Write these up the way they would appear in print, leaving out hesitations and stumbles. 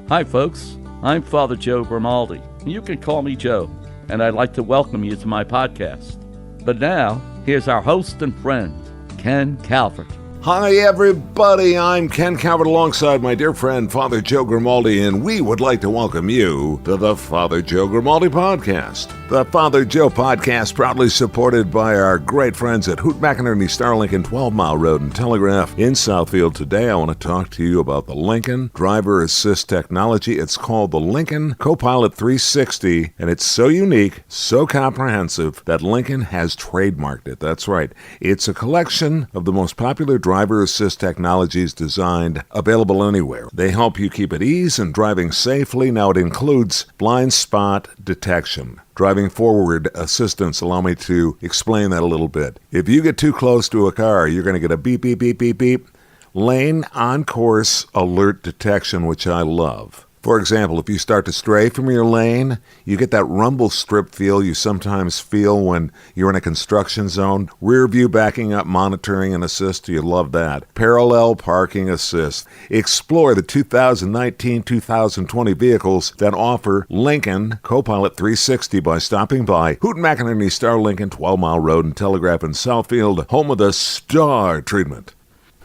Hi, folks. I'm Father Joe Grimaldi. You can call me Joe, and I'd like to welcome you to my podcast. But now, here's our host and friend, Ken Calvert. Hi, everybody. I'm Ken Calvert alongside my dear friend, Father Joe Grimaldi, and we would like to welcome you to the Father Joe Grimaldi Podcast. The Father Joe Podcast, proudly supported by our great friends at Hoot McInerney Star Lincoln 12 Mile Road and Telegraph in Southfield. Today, I want to talk to you about the Lincoln Driver Assist technology. It's called the Lincoln Copilot 360, and it's so unique, so comprehensive, that Lincoln has trademarked it. That's right. It's a collection of the most popular driver assist technologies designed, available anywhere. They help you keep at ease and driving safely. Now it includes blind spot detection, driving forward assistance. Allow me to explain that a little bit. If you get too close to a car, you're going to get a beep, beep, beep, beep, beep. Lane on course alert detection, which I love. For example, if you start to stray from your lane, you get that rumble strip feel you sometimes feel when you're in a construction zone. Rear view backing up, monitoring and assist, you love that. Parallel parking assist. Explore the 2019-2020 vehicles that offer Lincoln Copilot 360 by stopping by Hoot McInerney Star Lincoln 12 Mile Road and Telegraph in Southfield, home of the Star treatment.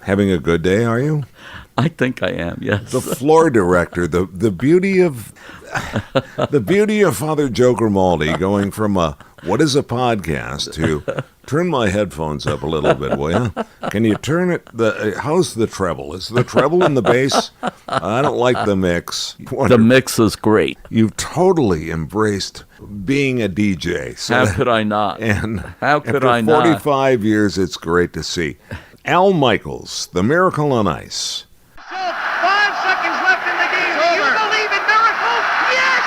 Having a good day, are you? I think I am, yes. The floor director, the beauty of Father Joe Grimaldi, going from what is a podcast to turn my headphones up a little bit, will you? Can you turn it? How's the treble? Is the treble in the bass? I don't like the mix. The mix is great. You've totally embraced being a DJ. So How could I not? And How could I not? After 45 years, it's great to see. Al Michaels, The Miracle on Ice. 5 seconds left in the game. Do you believe in miracles? Yes!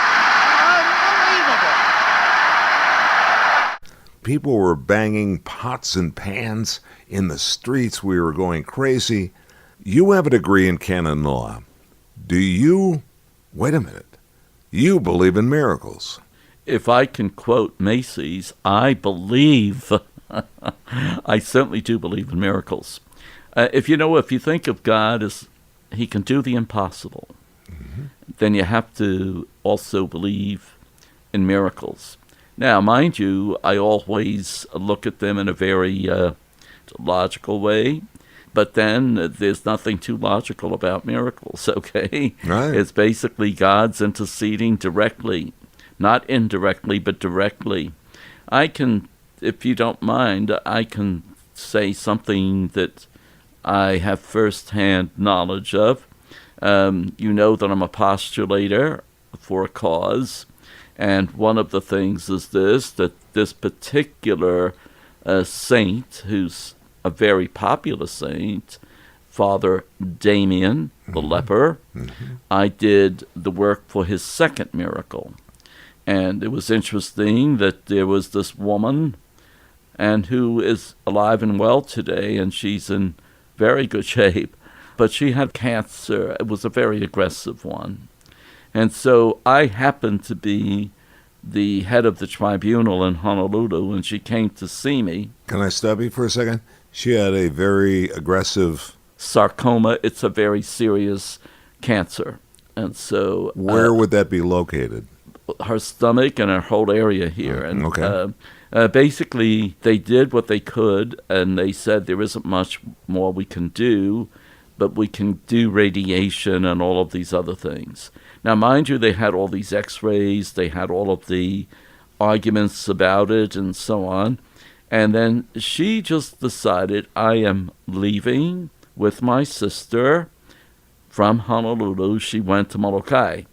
Unbelievable. People were banging pots and pans in the streets. We were going crazy. You have a degree in canon law. Do you, wait a minute, you believe in miracles? If I can quote Macy's, I believe, I certainly do believe in miracles. If you think of God as He can do the impossible, then you have to also believe in miracles. Now, mind you, I always look at them in a very logical way, but then there's nothing too logical about miracles, okay? Right. It's basically God's interceding directly, not indirectly, but directly. I can, if you don't mind, I can say something that I have first-hand knowledge of. You know that I'm a postulator for a cause, and one of the things is that this particular saint, who's a very popular saint, Father Damien, the leper, I did the work for his second miracle. And it was interesting that there was this woman, and who is alive and well today, and she's in very good shape, but she had cancer. It was a very aggressive one. And so I happened to be the head of the tribunal in Honolulu, and she came to see me. Can I stop you for a second? She had a very aggressive sarcoma. It's a very serious cancer. And so where would that be located? Her stomach and her whole area here. And okay. Basically, they did what they could, and they said there isn't much more we can do, but we can do radiation and all of these other things. Now, mind you, they had all these x-rays, they had all of the arguments about it and so on. And then she just decided, I am leaving with my sister from Honolulu. She went to Molokai,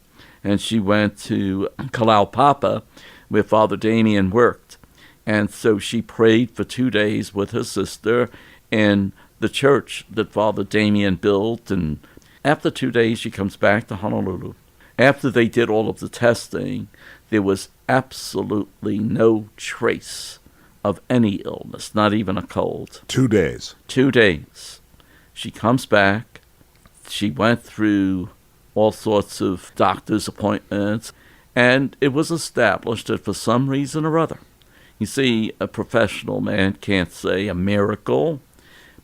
and she went to Kalaupapa, where Father Damien worked. And so she prayed for 2 days with her sister in the church that Father Damien built. And after 2 days, she comes back to Honolulu. After they did all of the testing, there was absolutely no trace of any illness, not even a cold. 2 days. 2 days. She comes back. She went through all sorts of doctor's appointments, and it was established that for some reason or other, you see, a professional man can't say a miracle,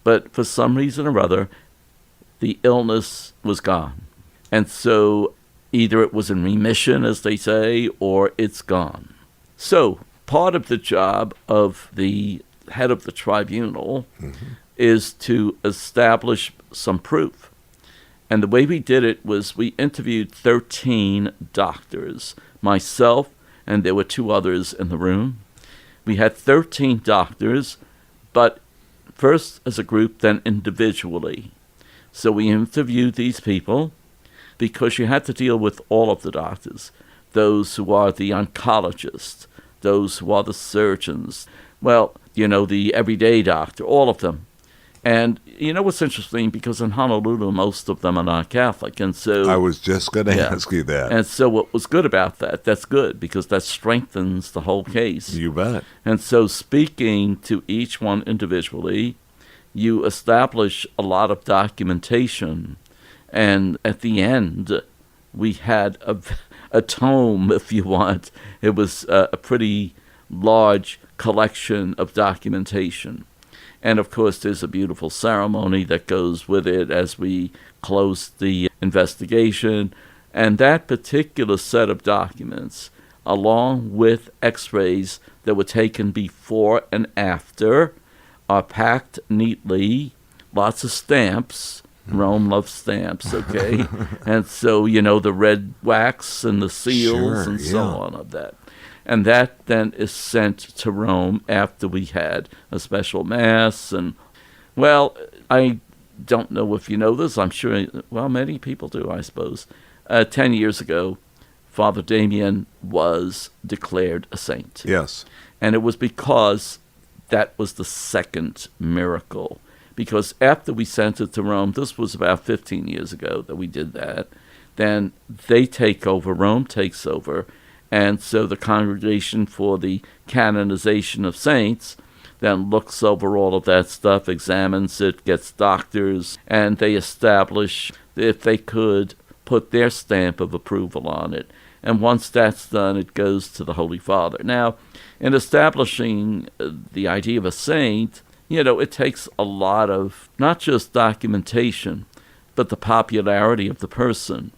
but for some reason or other, the illness was gone. And so Either it was in remission, as they say, or it's gone. So part of the job of the head of the tribunal is to establish some proof. And the way we did it was we interviewed 13 doctors, myself, and there were 2 others in the room. We had 13 doctors, but first as a group, then individually. So we interviewed these people because you had to deal with all of the doctors, those who are the oncologists, those who are the surgeons, well, the everyday doctor, all of them. And what's interesting, because in Honolulu, most of them are not Catholic. And so I was just going to ask you that. And so what was good about that, that's good, because that strengthens the whole case. You bet. And so speaking to each one individually, you establish a lot of documentation. And at the end, we had a tome, if you want. It was a pretty large collection of documentation. And, of course, there's a beautiful ceremony that goes with it as we close the investigation. And that particular set of documents, along with x-rays that were taken before and after, are packed neatly, lots of stamps. Rome loves stamps, okay? And so, the red wax and the seals and so on of that. And that then is sent to Rome after we had a special mass. And, well, I don't know if you know this. I'm sure, many people do, I suppose. 10 years ago, Father Damien was declared a saint. Yes. And it was because that was the second miracle. Because after we sent it to Rome, this was about 15 years ago that we did that, then they take over, Rome takes over, and so the Congregation for the Canonization of Saints then looks over all of that stuff, examines it, gets doctors, and they establish, if they could, put their stamp of approval on it. And once that's done, it goes to the Holy Father. Now, in establishing the idea of a saint, it takes a lot of not just documentation, but the popularity of the person.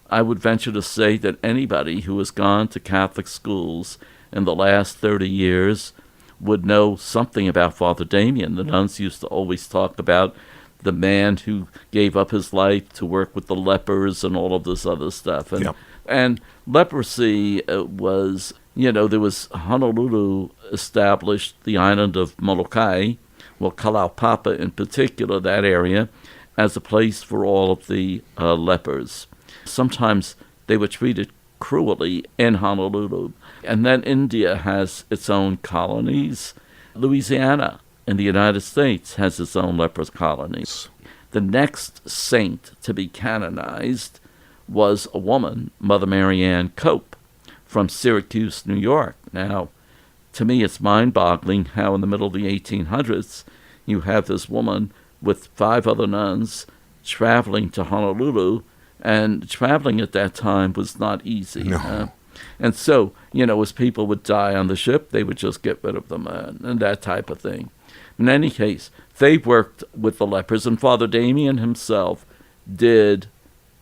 I would venture to say that anybody who has gone to Catholic schools in the last 30 years would know something about Father Damien. The nuns used to always talk about the man who gave up his life to work with the lepers and all of this other stuff. And leprosy was, there was Honolulu established the island of Molokai, Kalaupapa in particular, that area, as a place for all of the lepers. Sometimes they were treated cruelly in Honolulu. And then India has its own colonies. Louisiana in the United States has its own leper colonies. The next saint to be canonized was a woman, Mother Mary Ann Cope, from Syracuse, New York. Now, to me, it's mind-boggling how in the middle of the 1800s, you have this woman with 5 other nuns traveling to Honolulu, and traveling at that time was not easy. No. And so, as people would die on the ship, they would just get rid of them and that type of thing. In any case, they worked with the lepers, and Father Damien himself did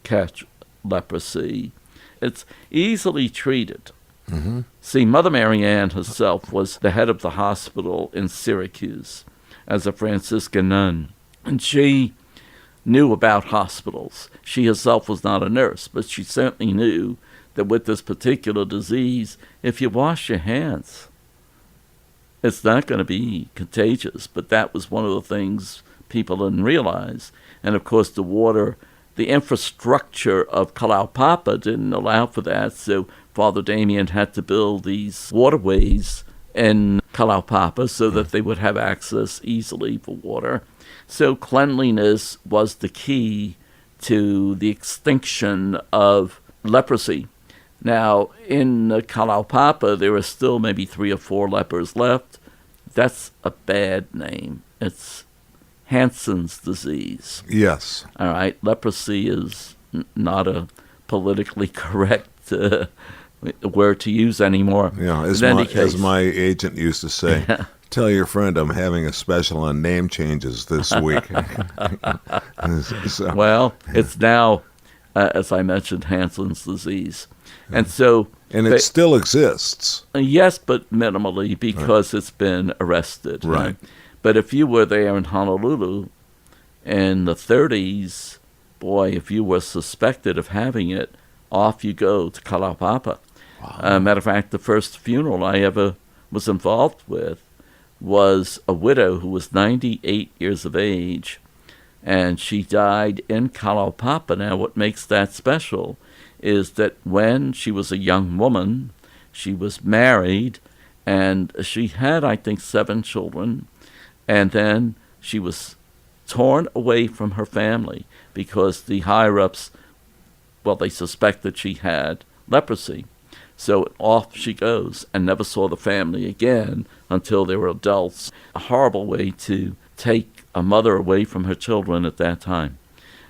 catch leprosy. It's easily treated. Mm-hmm. See, Mother Mary Ann herself was the head of the hospital in Syracuse as a Franciscan nun, and she knew about hospitals. She herself was not a nurse, but she certainly knew that with this particular disease, if you wash your hands, it's not going to be contagious. But that was one of the things people didn't realize. And of course, the water, the infrastructure of Kalaupapa didn't allow for that, so Father Damien had to build these waterways in Kalaupapa so that they would have access easily for water. So cleanliness was the key to the extinction of leprosy. Now, in Kalaupapa, there are still maybe 3 or 4 lepers left. That's a bad name. It's Hansen's disease. Yes. All right. Leprosy is not a politically correct word to use anymore. Yeah, as my agent used to say, tell your friend I'm having a special on name changes this week. Well, it's now as I mentioned, Hansen's disease. And so... And it still exists. Yes, but minimally because it's been arrested. Right. But if you were there in Honolulu in the 30s, boy, if you were suspected of having it, off you go to Kalaupapa. Wow. Matter of fact, the first funeral I ever was involved with was a widow who was 98 years of age, and she died in Kalaupapa. Now, what makes that special is that when she was a young woman, she was married, and she had, I think, 7 children, and then she was torn away from her family because the higher-ups, well, they suspected she had leprosy. So off she goes and never saw the family again until they were adults. A horrible way to take a mother away from her children at that time.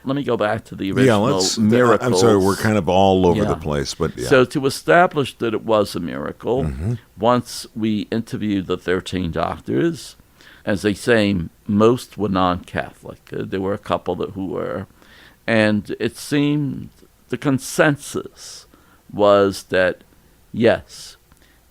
Let me go back to the original miracles. I'm sorry, we're kind of all over the place, but yeah. So to establish that it was a miracle, once we interviewed the 13 doctors, as they say, most were non-Catholic. There were a couple who were. And it seemed the consensus was that, yes,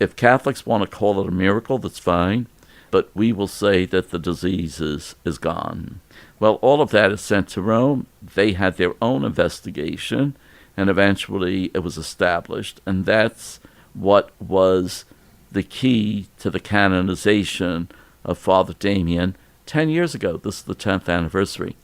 if Catholics want to call it a miracle, that's fine, but we will say that the disease is gone. Well, all of that is sent to Rome. They had their own investigation, and eventually it was established, and that's what was the key to the canonization of Father Damien 10 years ago. This is the 10th anniversary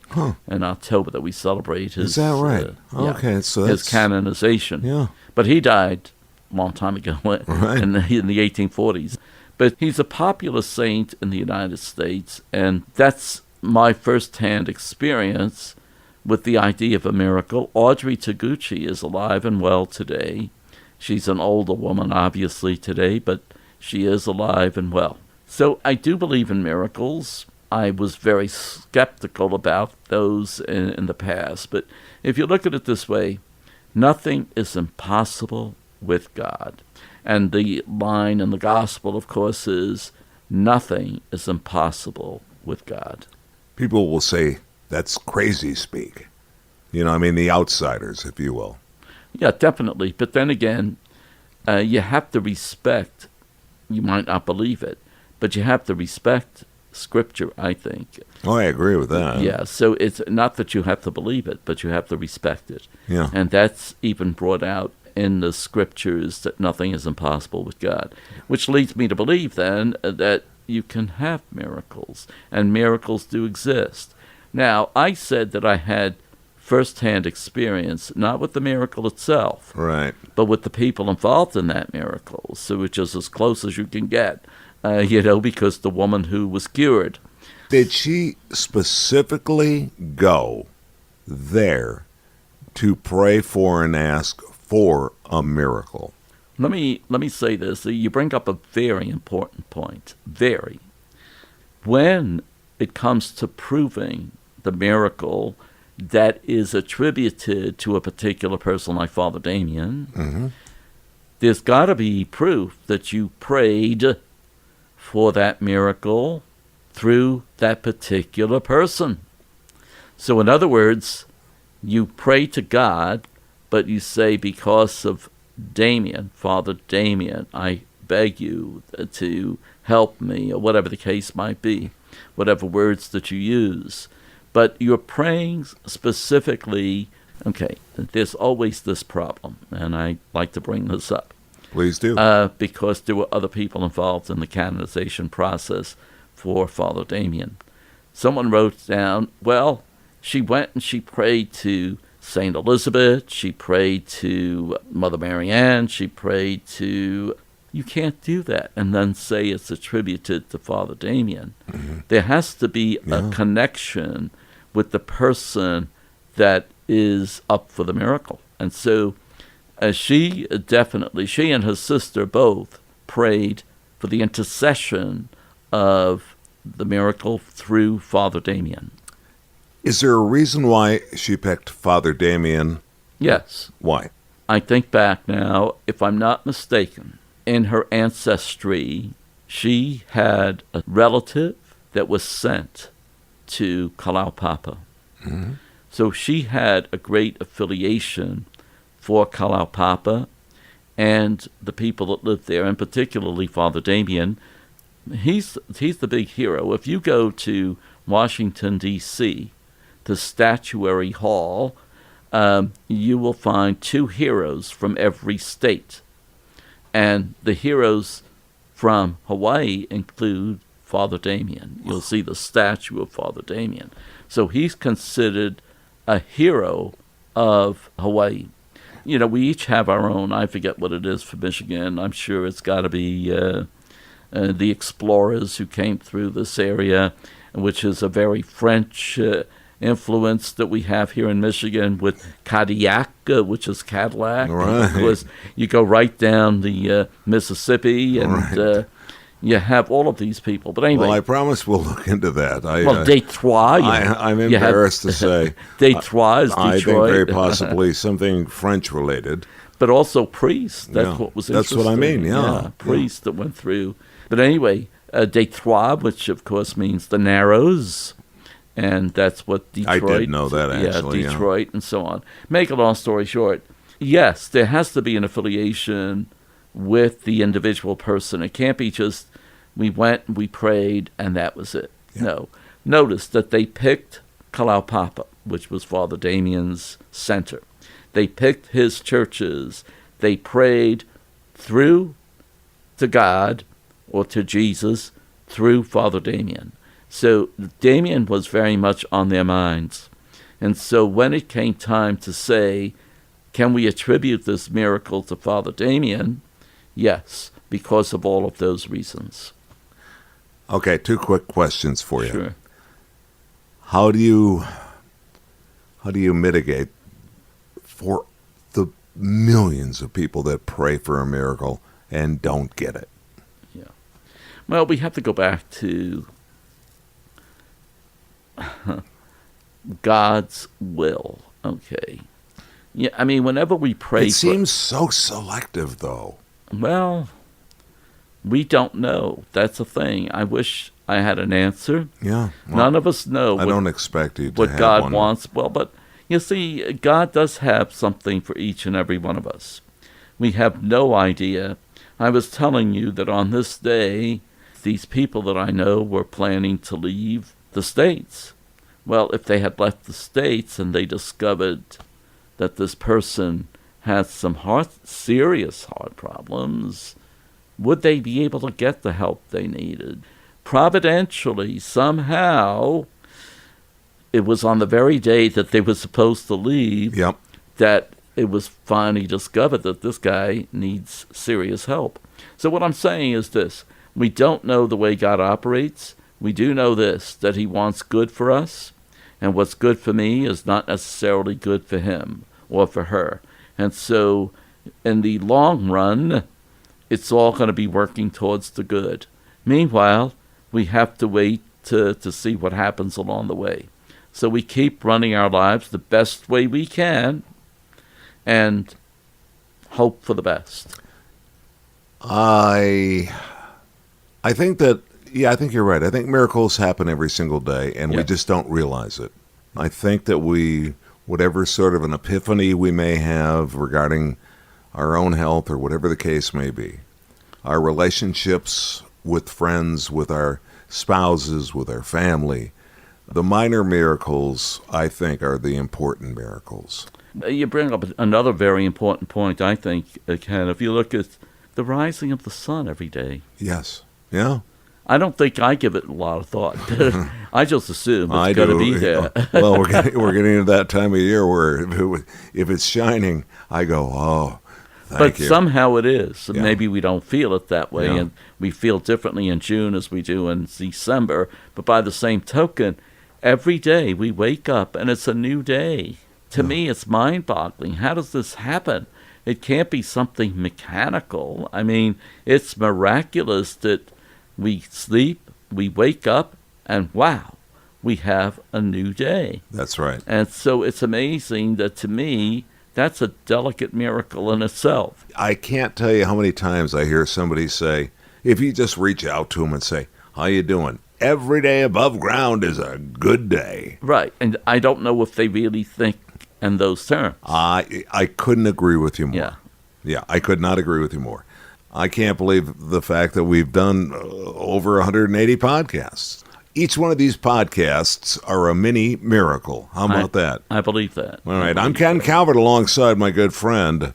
in October that we celebrate his... Is that right? Okay, so his canonization. Yeah. But he died a long time ago in the 1840s. But he's a popular saint in the United States, and that's my first-hand experience with the idea of a miracle. Audrey Taguchi is alive and well today. She's an older woman, obviously, today, but she is alive and well. So I do believe in miracles. I was very skeptical about those in the past. But if you look at it this way, nothing is impossible with God. And the line in the gospel, of course, is nothing is impossible with God. People will say that's crazy speak. You know, I mean, the outsiders, if you will. Yeah, definitely. But then again, you have to respect, you might not believe it, but you have to respect Scripture, I think. Oh, I agree with that. Yeah, so it's not that you have to believe it, but you have to respect it. Yeah. And that's even brought out in the Scriptures that nothing is impossible with God, which leads me to believe then that you can have miracles, and miracles do exist. Now, I said that I had first-hand experience, not with the miracle itself, right, but with the people involved in that miracle, so which is as close as you can get, because the woman who was cured. Did she specifically go there to pray for and ask for a miracle? Let me say this. You bring up a very important point. Very. When it comes to proving the miracle that is attributed to a particular person like Father Damien, there's got to be proof that you prayed for that miracle through that particular person. So in other words, you pray to God, but you say, because of Damien, Father Damien, I beg you to help me, or whatever the case might be, whatever words that you use. But you're praying specifically, okay, there's always this problem, and I like to bring this up. Please do. Because there were other people involved in the canonization process for Father Damien. Someone wrote down, well, she went and she prayed to St. Elizabeth, she prayed to Mother Mary Ann, she prayed to... You can't do that and then say it's attributed to Father Damien. There has to be a connection with the person that is up for the miracle. And so she and her sister both prayed for the intercession of the miracle through Father Damien. Is there a reason why she picked Father Damien? Yes. Why? I think back now, if I'm not mistaken, in her ancestry, she had a relative that was sent to Kalaupapa. So she had a great affiliation for Kalaupapa and the people that lived there, and particularly Father Damien. He's the big hero. If you go to Washington, D.C., the Statuary Hall, you will find 2 heroes from every state. And the heroes from Hawaii include Father Damien. You'll see the statue of Father Damien. So he's considered a hero of Hawaii. You know, we each have our own. I forget what it is for Michigan. I'm sure it's got to be the explorers who came through this area, which is a very French influence that we have here in Michigan with Cadillac, which is Cadillac. Right. Because you go right down the Mississippi, and you have all of these people. But anyway. Well, I promise we'll look into that. Detroit. I'm embarrassed to say. Detroit is Detroit. I think very possibly something French-related. But also priests. That's what was interesting. That's what I mean, yeah. Priests that went through. But anyway, Detroit, which of course means the Narrows, and that's what Detroit... I did know that, actually. Yeah, Detroit and so on. Make a long story short, yes, there has to be an affiliation with the individual person. It can't be just we went, we prayed, and that was it. Yeah. No. Notice that they picked Kalaupapa, which was Father Damien's center. They picked his churches. They prayed through to God or to Jesus through Father Damien. So Damien was very much on their minds. And so when it came time to say, can we attribute this miracle to Father Damien? Yes, because of all of those reasons. Okay, 2 quick questions for you. Sure. How do you mitigate for the millions of people that pray for a miracle and don't get it? Yeah. Well, we have to go back to God's will. Okay. Yeah, I mean, whenever we pray... It seems so selective, though. Well, we don't know. That's the thing. I wish I had an answer. Yeah. Well, none of us know. I don't expect you to what have God one. wants. Well, but you see, God does have something for each and every one of us. We have no idea. I was telling you that on this day, these people that I know were planning to leave the States. Well, if they had left the States and they discovered that this person had some serious heart problems, would they be able to get the help they needed? Providentially, somehow, it was on the very day that they were supposed to leave that it was finally discovered that this guy needs serious help. So what I'm saying is this. We don't know the way God operates. We do know this, that he wants good for us, and what's good for me is not necessarily good for him or for her. And so in the long run, it's all going to be working towards the good. Meanwhile, we have to wait to see what happens along the way. So we keep running our lives the best way we can and hope for the best. I think that, I think you're right. I think miracles happen every single day, and we just don't realize it. I think that whatever sort of an epiphany we may have regarding our own health or whatever the case may be, our relationships with friends, with our spouses, with our family, the minor miracles, I think, are the important miracles. You bring up another very important point, I think, Ken. If you look at the rising of the sun every day. Yes. Yeah. I don't think I give it a lot of thought. I just assume it's going to be there. Well, we're getting to that time of year where if it's shining, I go, oh, thank you. But somehow it is. Yeah. Maybe we don't feel it that way, and we feel differently in June as we do in December. But by the same token, every day we wake up and it's a new day. To me, it's mind-boggling. How does this happen? It can't be something mechanical. I mean, it's miraculous that we sleep, we wake up, and wow, we have a new day. That's right. And so it's amazing that, to me, that's a delicate miracle in itself. I can't tell you how many times I hear somebody say, if you just reach out to them and say, how you doing? every day above ground is a good day. Right, and I don't know if they really think in those terms. I couldn't agree with you more. Yeah. Yeah, I could not agree with you more. I can't believe the fact that we've done over 180 podcasts. Each one of these podcasts are a mini miracle. How about that? I believe that. All right, I'm Ken Calvert alongside my good friend,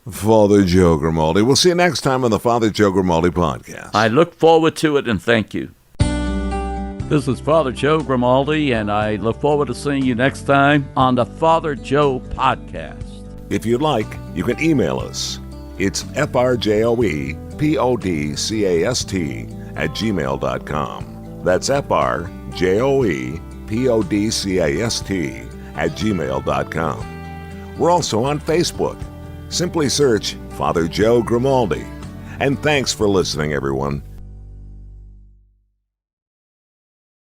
Father Joe Grimaldi. We'll see you next time on the Father Joe Grimaldi podcast. I look forward to it, and thank you. This is Father Joe Grimaldi, and I look forward to seeing you next time on the Father Joe podcast. If you'd like, you can email us. It's frjoepodcast@gmail.com. That's frjoepodcast@gmail.com. We're also on Facebook. Simply search Father Joe Grimaldi. And thanks for listening, everyone.